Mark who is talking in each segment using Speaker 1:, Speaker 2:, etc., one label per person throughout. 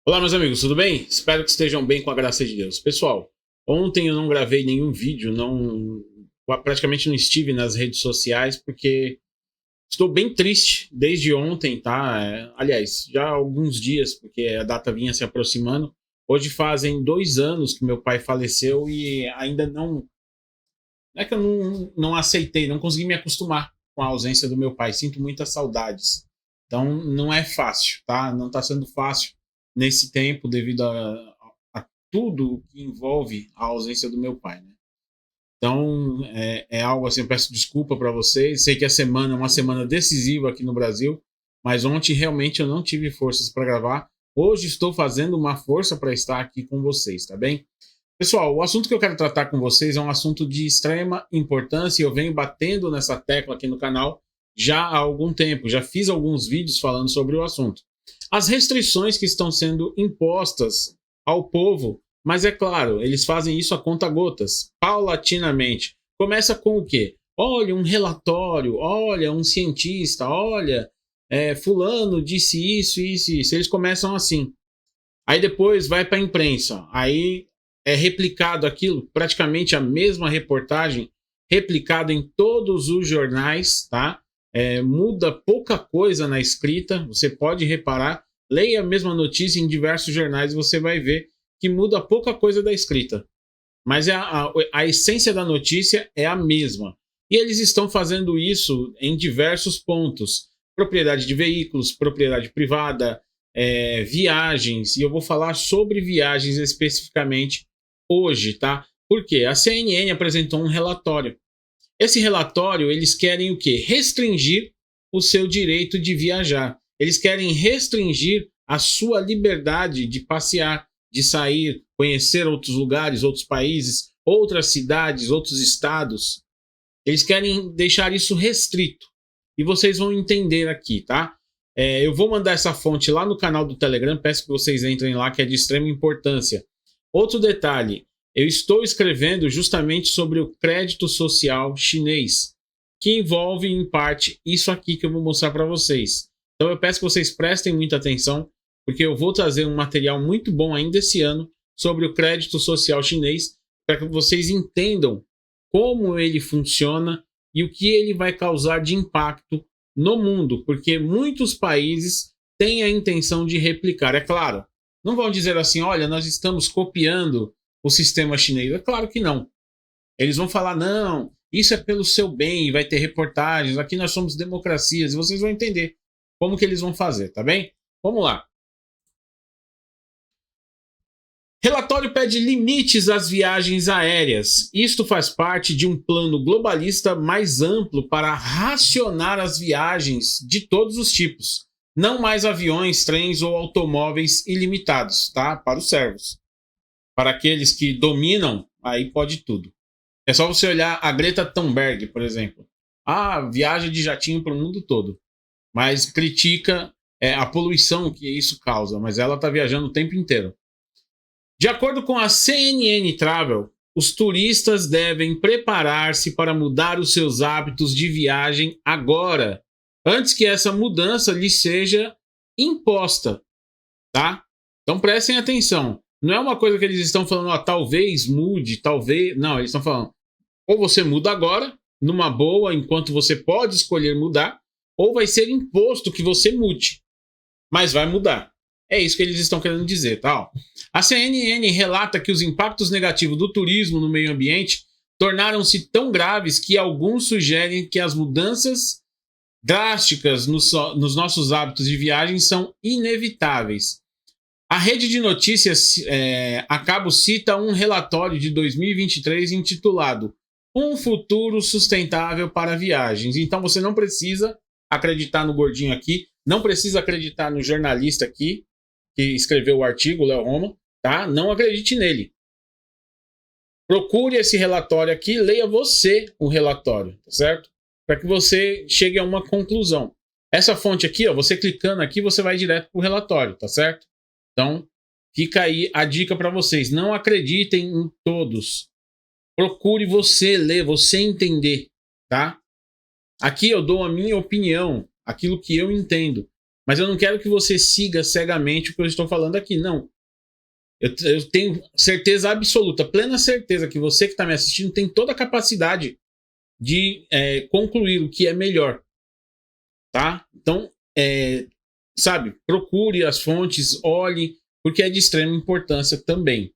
Speaker 1: Olá, meus amigos, tudo bem? Espero que estejam bem com a graça de Deus. Pessoal, ontem eu não gravei nenhum vídeo, praticamente não estive nas redes sociais porque estou bem triste desde ontem, tá? Aliás, já há alguns dias, porque a data vinha se aproximando. Hoje fazem 2 anos que meu pai faleceu e ainda não é que eu não aceitei, não consegui me acostumar com a ausência do meu pai. Sinto muitas saudades. Então não é fácil, tá? Não está sendo fácil nesse tempo devido a tudo que envolve a ausência do meu pai, né? Então é algo assim, eu peço desculpa para vocês. Sei que a semana é uma semana decisiva aqui no Brasil, mas ontem realmente eu não tive forças para gravar. Hoje estou fazendo uma força para estar aqui com vocês, tá bem? Pessoal, o assunto que eu quero tratar com vocês é um assunto de extrema importância e eu venho batendo nessa tecla aqui no canal já há algum tempo. Já fiz alguns vídeos falando sobre o assunto. As restrições que estão sendo impostas ao povo, mas é claro, eles fazem isso a conta-gotas, paulatinamente. Começa com o quê? Olha, um relatório, olha, um cientista, olha, fulano disse isso, isso, isso. Eles começam assim. Aí depois vai para a imprensa. Aí é replicado aquilo, praticamente a mesma reportagem, replicado em todos os jornais, tá? Muda pouca coisa na escrita, você pode reparar, leia a mesma notícia em diversos jornais e você vai ver que muda pouca coisa da escrita. Mas a essência da notícia é a mesma. E eles estão fazendo isso em diversos pontos. Propriedade de veículos, propriedade privada, viagens. E eu vou falar sobre viagens especificamente hoje, tá? Porque a CNN apresentou um relatório. Esse relatório, eles querem o quê? Restringir o seu direito de viajar. Eles querem restringir a sua liberdade de passear, de sair, conhecer outros lugares, outros países, outras cidades, outros estados. Eles querem deixar isso restrito. E vocês vão entender aqui, tá? Eu vou mandar essa fonte lá no canal do Telegram, peço que vocês entrem lá, que é de extrema importância. Outro detalhe, eu estou escrevendo justamente sobre o crédito social chinês, que envolve, em parte, isso aqui que eu vou mostrar para vocês. Então eu peço que vocês prestem muita atenção, porque eu vou trazer um material muito bom ainda esse ano sobre o crédito social chinês, para que vocês entendam como ele funciona e o que ele vai causar de impacto no mundo, porque muitos países têm a intenção de replicar. É claro, não vão dizer assim, olha, nós estamos copiando o sistema chinês. É claro que não. Eles vão falar, não, isso é pelo seu bem, vai ter reportagens, aqui nós somos democracias, e vocês vão entender como que eles vão fazer, tá bem? Vamos lá. Relatório pede limites às viagens aéreas. Isto faz parte de um plano globalista mais amplo para racionar as viagens de todos os tipos. Não mais aviões, trens ou automóveis ilimitados, tá? Para os servos. Para aqueles que dominam, aí pode tudo. É só você olhar a Greta Thunberg, por exemplo. Ah, viaja de jatinho para o mundo todo. Mas critica a poluição que isso causa. Mas ela está viajando o tempo inteiro. De acordo com a CNN Travel, os turistas devem preparar-se para mudar os seus hábitos de viagem agora, antes que essa mudança lhes seja imposta, tá? Então prestem atenção. Não é uma coisa que eles estão falando, ó, talvez mude, talvez... Não, eles estão falando, ou você muda agora, numa boa, enquanto você pode escolher mudar, ou vai ser imposto que você mude, mas vai mudar. É isso que eles estão querendo dizer, tá? A CNN relata que os impactos negativos do turismo no meio ambiente tornaram-se tão graves que alguns sugerem que as mudanças drásticas nos nossos hábitos de viagem são inevitáveis. A rede de notícias a cabo cita um relatório de 2023 intitulado Um Futuro Sustentável para Viagens. Então você não precisa acreditar no gordinho aqui, não precisa acreditar no jornalista aqui, que escreveu o artigo, Léo Roma, tá? Não acredite nele. Procure esse relatório aqui, leia você o relatório, tá certo? Para que você chegue a uma conclusão. Essa fonte aqui, ó, você clicando aqui, você vai direto para o relatório, tá certo? Então, fica aí a dica para vocês. Não acreditem em todos. Procure você ler, você entender, tá? Aqui eu dou a minha opinião, aquilo que eu entendo. Mas eu não quero que você siga cegamente o que eu estou falando aqui, não. Eu tenho certeza absoluta, plena certeza que você que está me assistindo tem toda a capacidade de concluir o que é melhor, tá? Então, sabe, procure as fontes, olhe, porque é de extrema importância também.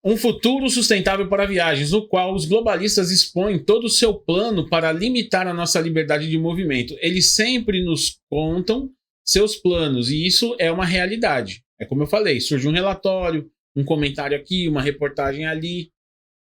Speaker 1: Um futuro sustentável para viagens, no qual os globalistas expõem todo o seu plano para limitar a nossa liberdade de movimento. Eles sempre nos contam seus planos, e isso é uma realidade. É como eu falei, surge um relatório, um comentário aqui, uma reportagem ali,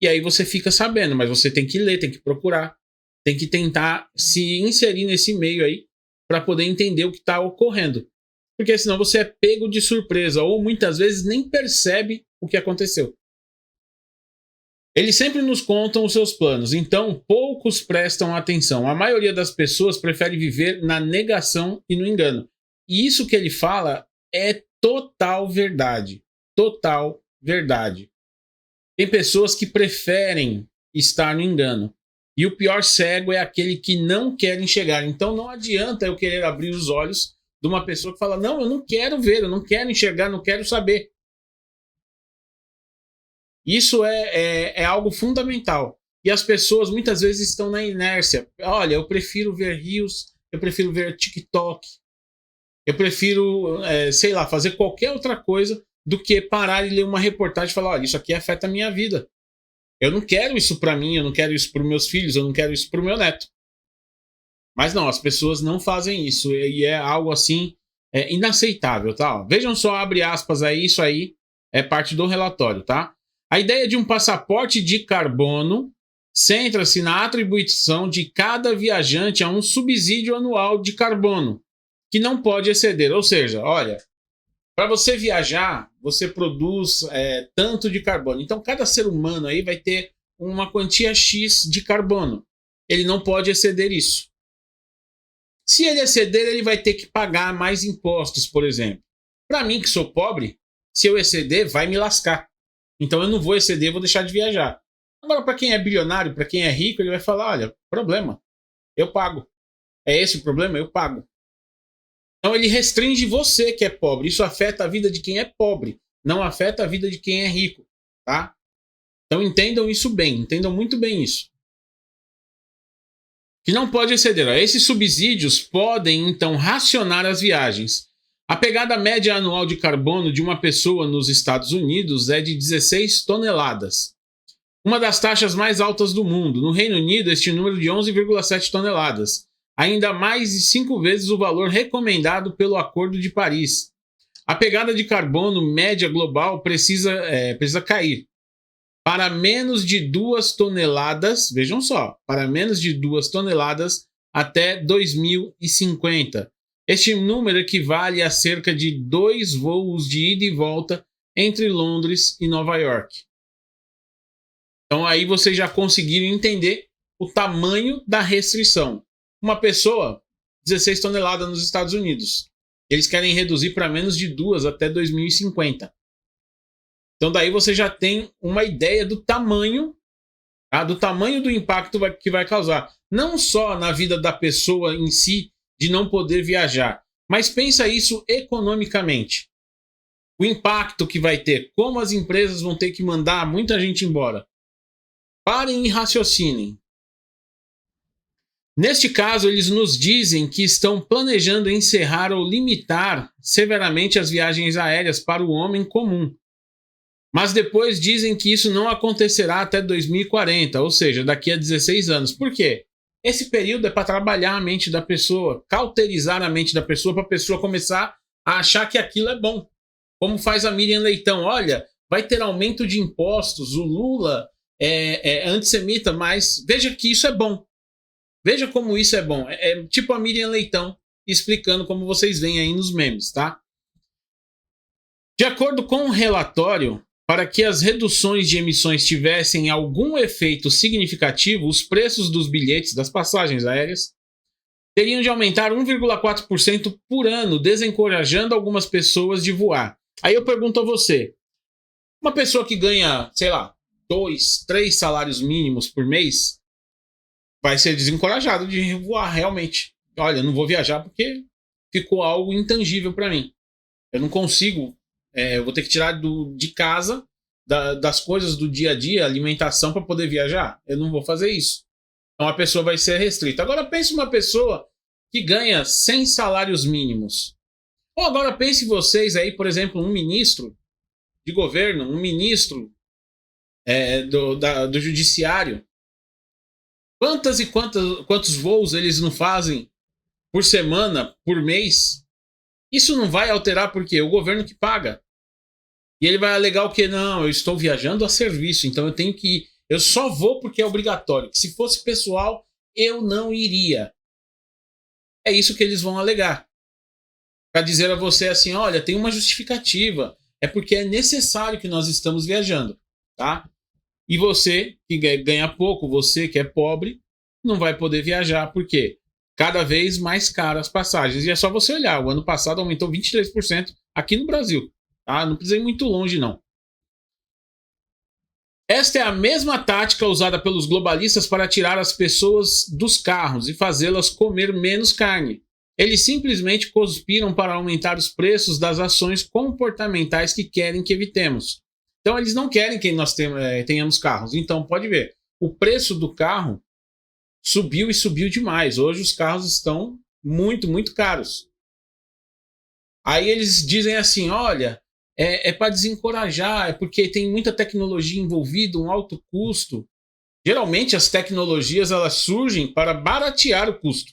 Speaker 1: e aí você fica sabendo, mas você tem que ler, tem que procurar, tem que tentar se inserir nesse meio aí para poder entender o que está ocorrendo. Porque senão você é pego de surpresa, ou muitas vezes nem percebe o que aconteceu. Eles sempre nos contam os seus planos, então poucos prestam atenção. A maioria das pessoas prefere viver na negação e no engano. E isso que ele fala é total verdade. Total verdade. Tem pessoas que preferem estar no engano. E o pior cego é aquele que não quer enxergar. Então não adianta eu querer abrir os olhos de uma pessoa que fala: não, eu não quero ver, eu não quero enxergar, não quero saber. Isso é algo fundamental. E as pessoas muitas vezes estão na inércia. Olha, eu prefiro ver Reels, eu prefiro ver TikTok, eu prefiro, sei lá, fazer qualquer outra coisa do que parar e ler uma reportagem e falar: olha, isso aqui afeta a minha vida. Eu não quero isso para mim, eu não quero isso para os meus filhos, eu não quero isso para o meu neto. Mas não, as pessoas não fazem isso. E é algo assim inaceitável, tá? Vejam só, abre aspas aí, isso aí é parte do relatório, tá? A ideia de um passaporte de carbono centra-se na atribuição de cada viajante a um subsídio anual de carbono, que não pode exceder. Ou seja, olha, para você viajar, você produz tanto de carbono. Então, cada ser humano aí vai ter uma quantia X de carbono. Ele não pode exceder isso. Se ele exceder, ele vai ter que pagar mais impostos, por exemplo. Para mim, que sou pobre, se eu exceder, vai me lascar. Então eu não vou exceder, vou deixar de viajar. Agora, para quem é bilionário, para quem é rico, ele vai falar: olha, problema, eu pago. É esse o problema? Eu pago. Então ele restringe você que é pobre. Isso afeta a vida de quem é pobre, não afeta a vida de quem é rico, tá? Então entendam isso bem, entendam muito bem isso. Que não pode exceder. Esses subsídios podem, então, racionar as viagens. A pegada média anual de carbono de uma pessoa nos Estados Unidos é de 16 toneladas. Uma das taxas mais altas do mundo. No Reino Unido, este número é de 11,7 toneladas. Ainda mais de 5 vezes o valor recomendado pelo Acordo de Paris. A pegada de carbono média global precisa cair para menos de 2 toneladas, vejam só, para menos de 2 toneladas até 2050. Este número equivale a cerca de 2 voos de ida e volta entre Londres e Nova York. Então aí vocês já conseguiram entender o tamanho da restrição. Uma pessoa, 16 toneladas nos Estados Unidos. Eles querem reduzir para menos de 2 até 2050. Então daí você já tem uma ideia do tamanho, tá? Do tamanho do impacto que vai causar. Não só na vida da pessoa em si, de não poder viajar, mas pensa isso economicamente. O impacto que vai ter, como as empresas vão ter que mandar muita gente embora. Parem e raciocinem. Neste caso, eles nos dizem que estão planejando encerrar ou limitar severamente as viagens aéreas para o homem comum. Mas depois dizem que isso não acontecerá até 2040, ou seja, daqui a 16 anos. Por quê? Esse período é para trabalhar a mente da pessoa, cauterizar a mente da pessoa, para a pessoa começar a achar que aquilo é bom. Como faz a Miriam Leitão: olha, vai ter aumento de impostos, o Lula é antissemita, mas veja que isso é bom. Veja como isso é bom. É tipo a Miriam Leitão explicando, como vocês veem aí nos memes, tá? De acordo com o relatório, para que as reduções de emissões tivessem algum efeito significativo, os preços dos bilhetes das passagens aéreas teriam de aumentar 1,4% por ano, desencorajando algumas pessoas de voar. Aí eu pergunto a você, uma pessoa que ganha, sei lá, 2, 3 salários mínimos por mês, vai ser desencorajado de voar realmente. Olha, eu não vou viajar porque ficou algo intangível para mim. Eu não consigo, eu vou ter que tirar de casa, das coisas do dia a dia, alimentação, para poder viajar. Eu não vou fazer isso. Então a pessoa vai ser restrita. Agora pense uma pessoa que ganha 100 salários mínimos. Ou agora pense vocês aí, por exemplo, um ministro de governo, um ministro do judiciário. Quantos voos eles não fazem por semana, por mês? Isso não vai alterar porque o governo que paga. E ele vai alegar o quê? Não, eu estou viajando a serviço, então eu tenho que ir. Eu só vou porque é obrigatório. Que se fosse pessoal, eu não iria. É isso que eles vão alegar. Para dizer a você assim, olha, tem uma justificativa. É porque é necessário que nós estamos viajando, tá? E você que ganha pouco, você que é pobre, não vai poder viajar. Por quê? Cada vez mais caras as passagens. E é só você olhar, o ano passado aumentou 23% aqui no Brasil. Tá? Não precisa ir muito longe, não. Esta é a mesma tática usada pelos globalistas para tirar as pessoas dos carros e fazê-las comer menos carne. Eles simplesmente conspiram para aumentar os preços das ações comportamentais que querem que evitemos. Então, eles não querem que nós tenhamos carros. Então, pode ver, o preço do carro subiu e subiu demais. Hoje os carros estão muito, muito caros. Aí eles dizem assim, olha, é para desencorajar, é porque tem muita tecnologia envolvida, um alto custo. Geralmente as tecnologias elas surgem para baratear o custo.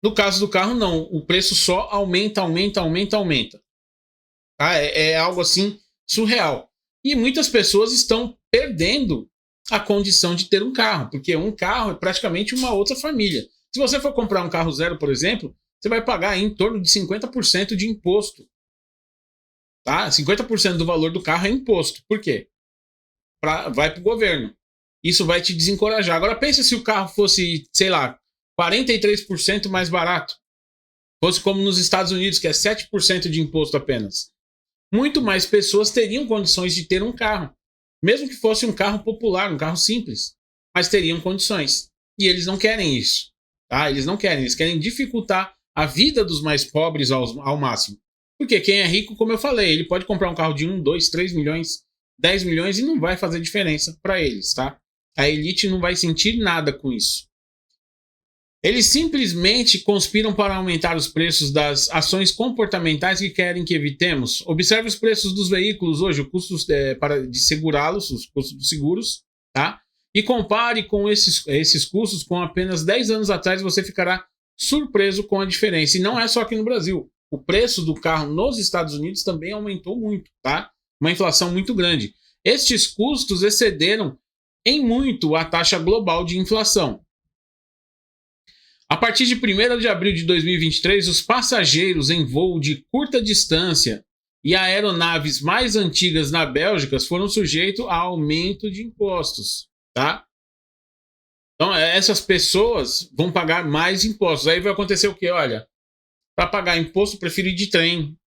Speaker 1: No caso do carro, não. O preço só aumenta. Tá? É algo assim surreal. E muitas pessoas estão perdendo a condição de ter um carro, porque um carro é praticamente uma outra família. Se você for comprar um carro zero, por exemplo, você vai pagar em torno de 50% de imposto. Tá? 50% do valor do carro é imposto. Por quê? Vai para o governo. Isso vai te desencorajar. Agora pensa se o carro fosse, sei lá, 43% mais barato. Fosse como nos Estados Unidos, que é 7% de imposto apenas. Muito mais pessoas teriam condições de ter um carro. Mesmo que fosse um carro popular, um carro simples. Mas teriam condições. E eles não querem isso. Tá? Eles não querem. Eles querem dificultar a vida dos mais pobres ao máximo. Porque quem é rico, como eu falei, ele pode comprar um carro de 1, 2, 3 milhões, 10 milhões e não vai fazer diferença para eles, tá? A elite não vai sentir nada com isso. Eles simplesmente conspiram para aumentar os preços das ações comportamentais que querem que evitemos. Observe os preços dos veículos hoje, o custo de segurá-los, os custos dos seguros, tá? E compare com esses custos com apenas 10 anos atrás, você ficará surpreso com a diferença. E não é só aqui no Brasil. O preço do carro nos Estados Unidos também aumentou muito, tá? Uma inflação muito grande. Estes custos excederam em muito a taxa global de inflação. A partir de 1º de abril de 2023, os passageiros em voo de curta distância e aeronaves mais antigas na Bélgica foram sujeitos a aumento de impostos, tá? Então, essas pessoas vão pagar mais impostos. Aí vai acontecer o quê? Olha, para pagar imposto, eu prefiro ir de trem,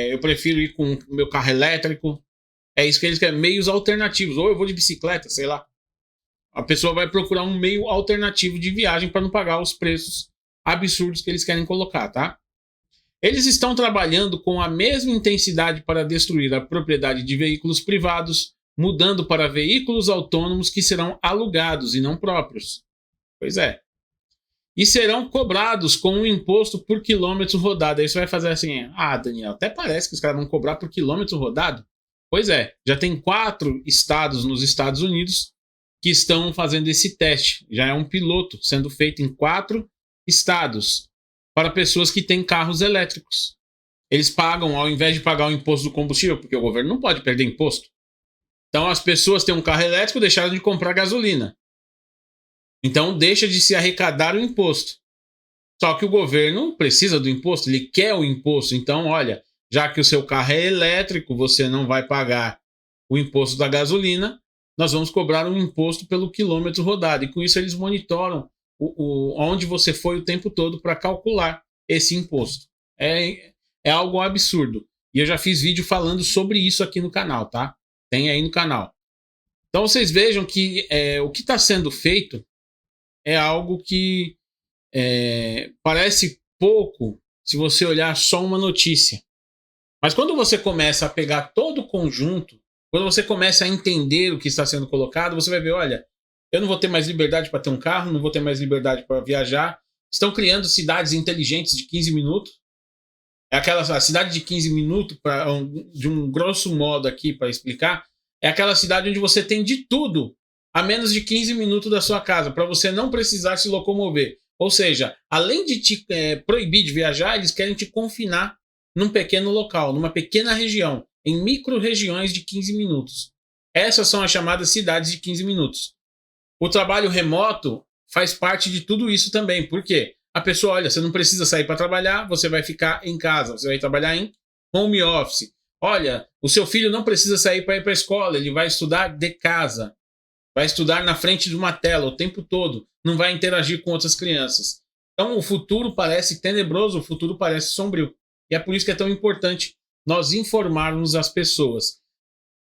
Speaker 1: eu prefiro ir com o meu carro elétrico. É isso que eles querem, meios alternativos. Ou eu vou de bicicleta, sei lá. A pessoa vai procurar um meio alternativo de viagem para não pagar os preços absurdos que eles querem colocar, tá? Eles estão trabalhando com a mesma intensidade para destruir a propriedade de veículos privados, mudando para veículos autônomos que serão alugados e não próprios. Pois é. E serão cobrados com um imposto por quilômetro rodado. Aí você vai fazer assim, Daniel, até parece que os caras vão cobrar por quilômetro rodado. Pois é, já tem 4 estados nos Estados Unidos que estão fazendo esse teste. Já é um piloto sendo feito em 4 estados para pessoas que têm carros elétricos. Eles pagam, ao invés de pagar o imposto do combustível, porque o governo não pode perder imposto. Então as pessoas têm um carro elétrico e deixaram de comprar gasolina. Então deixa de se arrecadar o imposto. Só que o governo precisa do imposto, ele quer o imposto. Então, olha, já que o seu carro é elétrico, você não vai pagar o imposto da gasolina, nós vamos cobrar um imposto pelo quilômetro rodado. E com isso eles monitoram onde você foi o tempo todo para calcular esse imposto. É algo absurdo. E eu já fiz vídeo falando sobre isso aqui no canal, tá? Tem aí no canal. Então vocês vejam que o que está sendo feito é algo que parece pouco se você olhar só uma notícia. Mas quando você começa a pegar todo o conjunto, quando você começa a entender o que está sendo colocado, você vai ver, olha, eu não vou ter mais liberdade para ter um carro, não vou ter mais liberdade para viajar. Estão criando cidades inteligentes de 15 minutos. É a cidade de 15 minutos, de um grosso modo aqui para explicar, é aquela cidade onde você tem de tudo a menos de 15 minutos da sua casa, para você não precisar se locomover. Ou seja, além de te proibir de viajar, eles querem te confinar num pequeno local, numa pequena região, em micro-regiões de 15 minutos. Essas são as chamadas cidades de 15 minutos. O trabalho remoto faz parte de tudo isso também. Por quê? A pessoa, olha, você não precisa sair para trabalhar, você vai ficar em casa, você vai trabalhar em home office. Olha, o seu filho não precisa sair para ir para a escola, ele vai estudar de casa. Vai estudar na frente de uma tela o tempo todo, não vai interagir com outras crianças. Então o futuro parece tenebroso, o futuro parece sombrio. E é por isso que é tão importante nós informarmos as pessoas.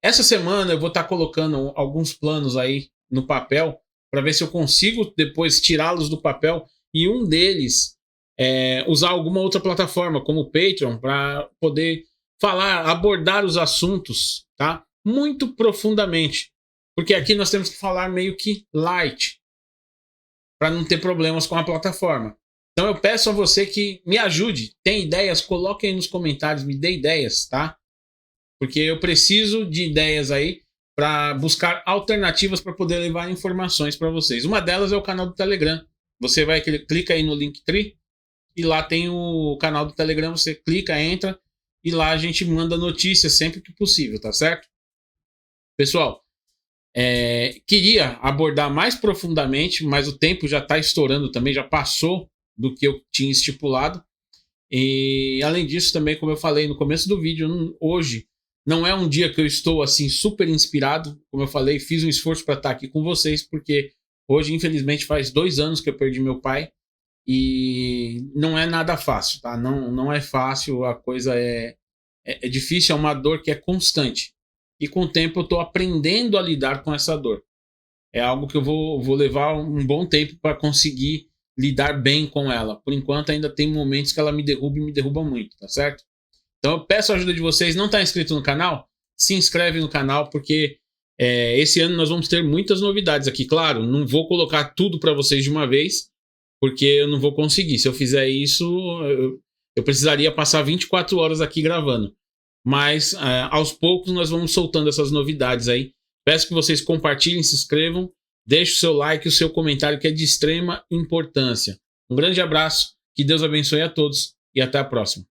Speaker 1: Essa semana eu vou estar colocando alguns planos aí no papel para ver se eu consigo depois tirá-los do papel e um deles usar alguma outra plataforma, como o Patreon, para poder abordar os assuntos, tá? Muito profundamente. Porque aqui nós temos que falar meio que light, para não ter problemas com a plataforma. Então eu peço a você que me ajude. Tem ideias? Coloque aí nos comentários, me dê ideias, tá? Porque eu preciso de ideias aí para buscar alternativas para poder levar informações para vocês. Uma delas é o canal do Telegram. Você clica aí no Linktree e lá tem o canal do Telegram. Você clica, entra e lá a gente manda notícias sempre que possível, tá certo? Pessoal, queria abordar mais profundamente, mas o tempo já está estourando também, já passou do que eu tinha estipulado. E além disso também, como eu falei no começo do vídeo, hoje não é um dia que eu estou assim super inspirado. Como eu falei, fiz um esforço para estar aqui com vocês, porque hoje infelizmente faz 2 anos que eu perdi meu pai e não é nada fácil, tá? Não é fácil, a coisa é difícil, é uma dor que é constante. E com o tempo eu estou aprendendo a lidar com essa dor. É algo que eu vou levar um bom tempo para conseguir lidar bem com ela. Por enquanto ainda tem momentos que ela me derruba e me derruba muito, tá certo? Então eu peço a ajuda de vocês. Não está inscrito no canal? Se inscreve no canal, porque esse ano nós vamos ter muitas novidades aqui. Claro, não vou colocar tudo para vocês de uma vez, porque eu não vou conseguir. Se eu fizer isso, eu precisaria passar 24 horas aqui gravando. Mas aos poucos nós vamos soltando essas novidades aí. Peço que vocês compartilhem, se inscrevam, deixem o seu like e o seu comentário, que é de extrema importância. Um grande abraço, que Deus abençoe a todos e até a próxima.